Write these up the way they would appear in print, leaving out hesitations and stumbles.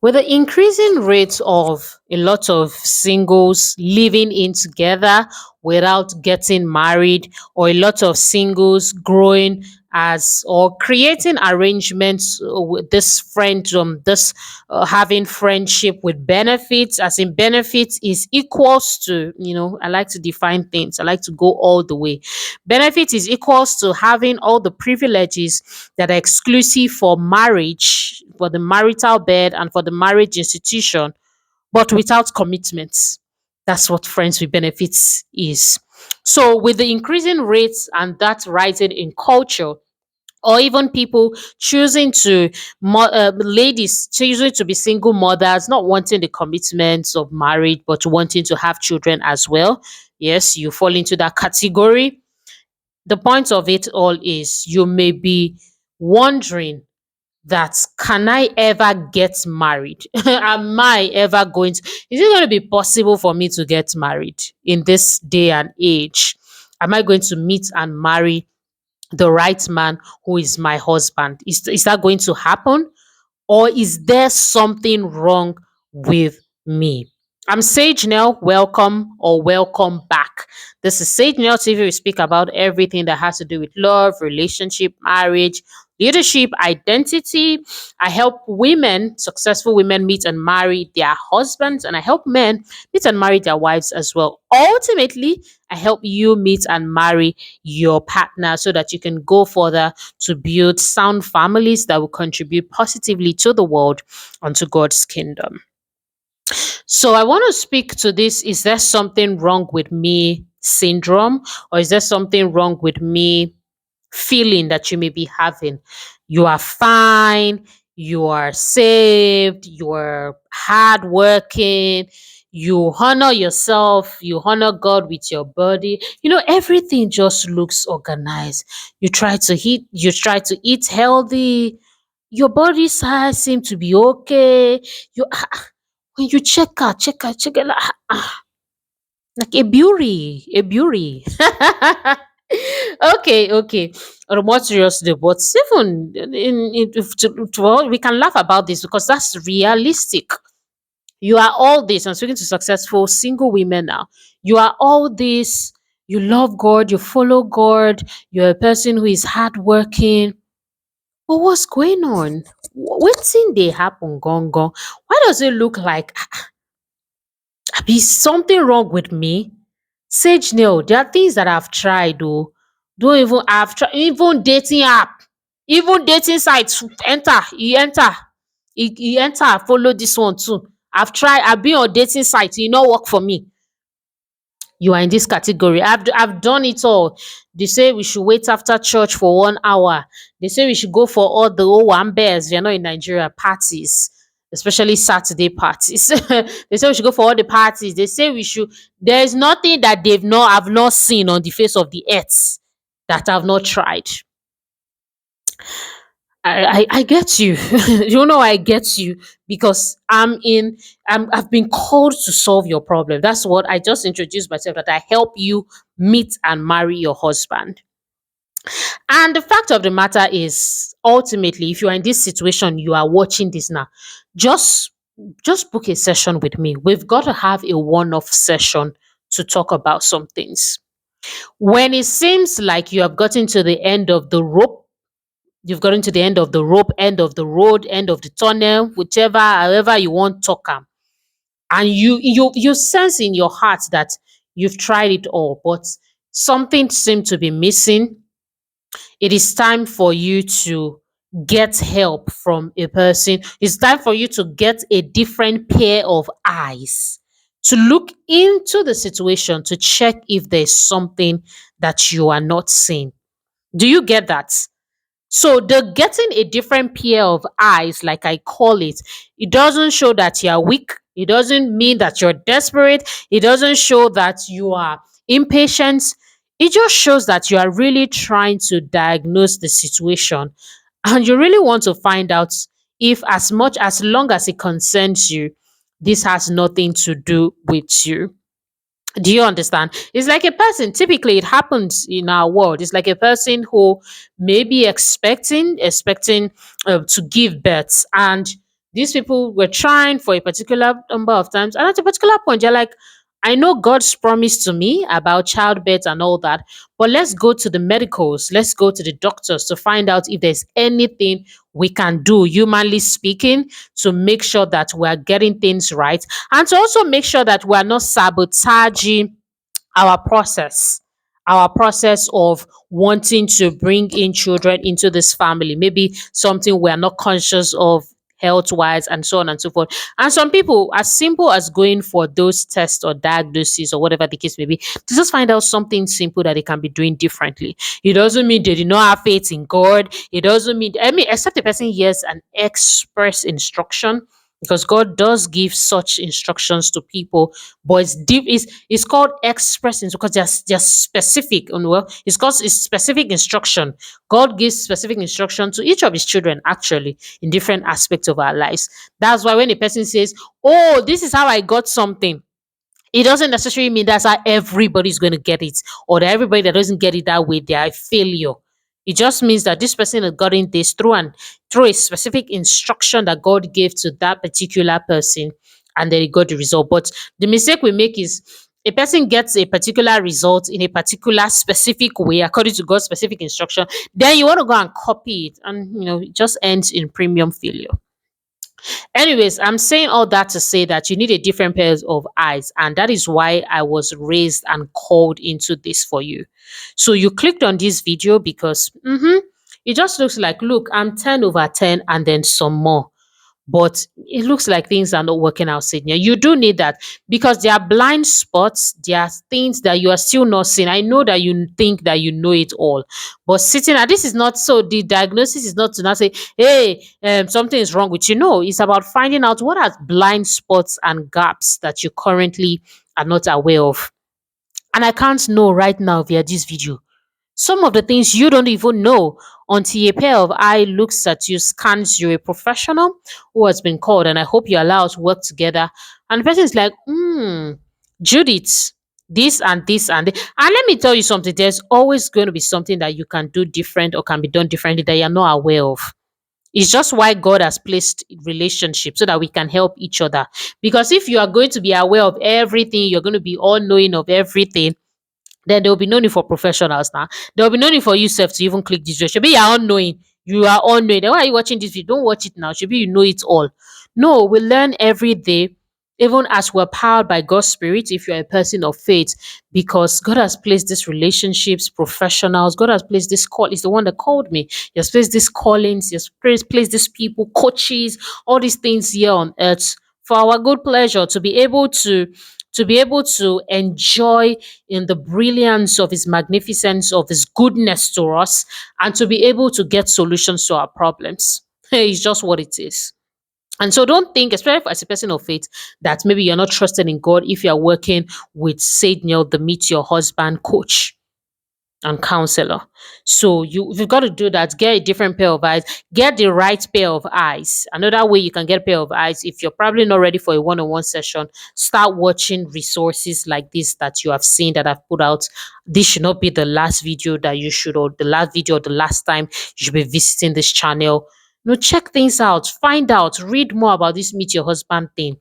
With the increasing rate of a lot of singles living in together without getting married, or a lot of singles growing as or creating arrangements with this friend, this having friendship with benefits, as in benefits is equals to, I like to define things, I like to go all the way. Benefit is equals to having all the privileges that are exclusive for marriage, for the marital bed, and for the marriage institution, but without commitments. That's what friends with benefits is. So, with the increasing rates and that rising in culture, or even people choosing to, ladies choosing to be single mothers, not wanting the commitments of marriage, but wanting to have children as well. Yes, you fall into that category. The point of it all is you may be wondering that, can I ever get married? Am I ever going to, is it going to be possible for me to get married in this day and age? Am I going to meet and marry the right man who is my husband? Is that going to happen? Or is there something wrong with me? I'm Sage Nell. Welcome or welcome back. This is Sage Nell TV. We speak about everything that has to do with love, relationship, marriage, leadership, identity. I help women, successful women, meet and marry their husbands, and I help men meet and marry their wives as well. Ultimately, I help you meet and marry your partner so that you can go further to build sound families that will contribute positively to the world and to God's kingdom. So I want to speak to this, is there something wrong with me syndrome, or is there something wrong with me feeling that you may be having? You are fine, you are saved, you are hardworking, you honor yourself, you honor God with your body. Everything just looks organized. You try to eat healthy, your body size seem to be okay. You when you check out, like a beauty, a beauty. Okay. On a more serious note, but even well, we can laugh about this because that's realistic. You are all this. I'm speaking to successful single women now. You are all this. You love God. You follow God. You're a person who is hardworking. But what's going on? Wetin dey happen gangan? Why does it look like be something wrong with me? Sage nail, there are things that I've tried oh. Don't even I've tried even dating app, even dating sites, enter, e enter follow this one too. I've been on dating site, e no work for me. You are in this category. I've done it all. They say we should wait after church for 1 hour. They say we should go for all the owambers, you're not in Nigeria, parties, especially Saturday parties. They say we should go for all the parties. They say we should. There is nothing that I've not seen on the face of the earth that I've not tried. I get you. I get you because I've been called to solve your problem. That's what I just introduced myself, that I help you meet and marry your husband. And the fact of the matter is, ultimately, if you are in this situation, you are watching this now, just just book a session with me. We've got to have a one-off session to talk about some things. When it seems like you have gotten to the end of the rope, you've gotten to the end of the rope, end of the road, end of the tunnel, whichever, however you want talk am, and you sense in your heart that you've tried it all, but something seems to be missing. It is time for you to get help from a person. It's time for you to get a different pair of eyes to look into the situation to check if there's something that you are not seeing. Do you get that? So the getting a different pair of eyes, like I call it doesn't show that you are weak. It doesn't mean that you're desperate. It doesn't show that you are impatient. It just shows that you are really trying to diagnose the situation, and you really want to find out if, as long as it concerns you, this has nothing to do with you. Do you understand? It's like a person, typically it happens in our world. It's like a person who may be expecting to give birth, and These people were trying for a particular number of times, and at a particular point, they're like, I know God's promise to me about childbirth and all that, but let's go to the medicals, let's go to the doctors to find out if there's anything we can do, humanly speaking, to make sure that we're getting things right, and to also make sure that we're not sabotaging our process our process of wanting to bring in children into this family, maybe something we're not conscious of health wise, and so on and so forth. And some people, as simple as going for those tests or diagnoses or whatever the case may be, to just find out something simple that they can be doing differently. It doesn't mean they do not have faith in God. It doesn't mean, I mean, except the person hears an express instruction, because God does give such instructions to people, but it's deep. It's called expressing because they're specific. And well, it's because it's specific instruction. God gives specific instruction to each of His children, actually, in different aspects of our lives. That's why when a person says, "Oh, this is how I got something," it doesn't necessarily mean that's how everybody's going to get it, or that everybody that doesn't get it that way, they are a failure. It just means that this person has gotten this through a specific instruction that God gave to that particular person, and then he got the result. But the mistake we make is a person gets a particular result in a particular specific way according to God's specific instruction. Then you want to go and copy it, and it just ends in premium failure. Anyways, I'm saying all that to say that you need a different pairs of eyes, and that is why I was raised and called into this for you. So you clicked on this video because it just looks like, look, I'm 10 over 10 and then some more, but it looks like things are not working out, Sydney. You do need that, because there are blind spots, there are things that you are still not seeing. I know that you think that you know it all, but sitting and this is not so. The diagnosis is not to not say, hey, something is wrong with you. No, it's about finding out what are blind spots and gaps that you currently are not aware of. And I can't know right now via this video some of the things you don't even know until a pair of eye looks at you, scans you, a professional who has been called, and I hope you allow us to work together. And the person is like, Judith, this and this and this. And let me tell you something, there's always going to be something that you can do different or can be done differently that you're not aware of. It's just why God has placed relationships so that we can help each other. Because if you are going to be aware of everything, you're going to be all knowing of everything, then there will be no need for professionals now. There will be no need for you self to even click this video. Should be you are unknowing. You are unknowing. Then why are you watching this video? Don't watch it now. Should be you know it all. No, we learn every day, even as we're powered by God's Spirit, if you're a person of faith, because God has placed these relationships, professionals. God has placed this call. It's the one that called me. He has placed these callings. He has placed these people, coaches, all these things here on earth for our good pleasure, to be able to enjoy in the brilliance of His magnificence, of His goodness to us, and to be able to get solutions to our problems. It's just what it is. And so don't think, especially as a person of faith, that maybe you're not trusted in God if you're working with SAGENEL, the Meet Your Husband coach and counselor. So you've got to do that. Get a different pair of eyes. Get the right pair of eyes. Another way you can get a pair of eyes, if you're probably not ready for a one-on-one session, start watching resources like this that you have seen that I've put out. This should not be the last video that you should, or the last video, or the last time you should be visiting this channel. Check things out, find out, read more about this Meet Your Husband thing.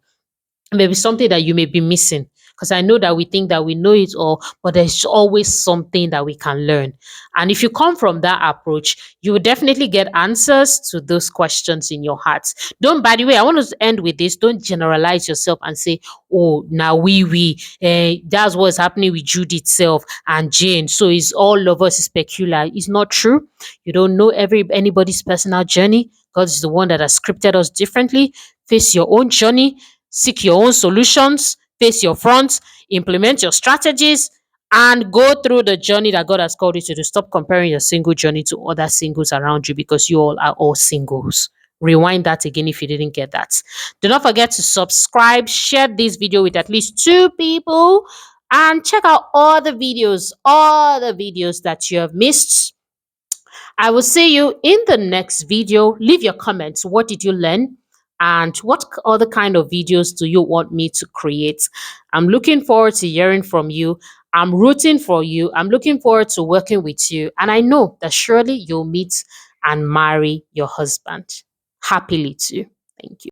Maybe something that you may be missing, because I know that we think that we know it all, but there's always something that we can learn. And if you come from that approach, you will definitely get answers to those questions in your heart. Don't, by the way, I want to end with this. Don't generalize yourself and say, oh, now that's what's happening with Jude itself and Jane, so it's all of us is peculiar. It's not true. You don't know anybody's personal journey. God is the one that has scripted us differently. Face your own journey, seek your own solutions, face your fronts, implement your strategies, and go through the journey that God has called you to do. Stop comparing your single journey to other singles around you, because you all are all singles. Rewind that again if you didn't get that. Do not forget to subscribe, share this video with at least 2 people, and check out all the videos that you have missed. I will see you in the next video. Leave your comments. What did you learn? And what other kind of videos do you want me to create? I'm looking forward to hearing from you. I'm rooting for you. I'm looking forward to working with you. And I know that surely you'll meet and marry your husband happily too. Thank you.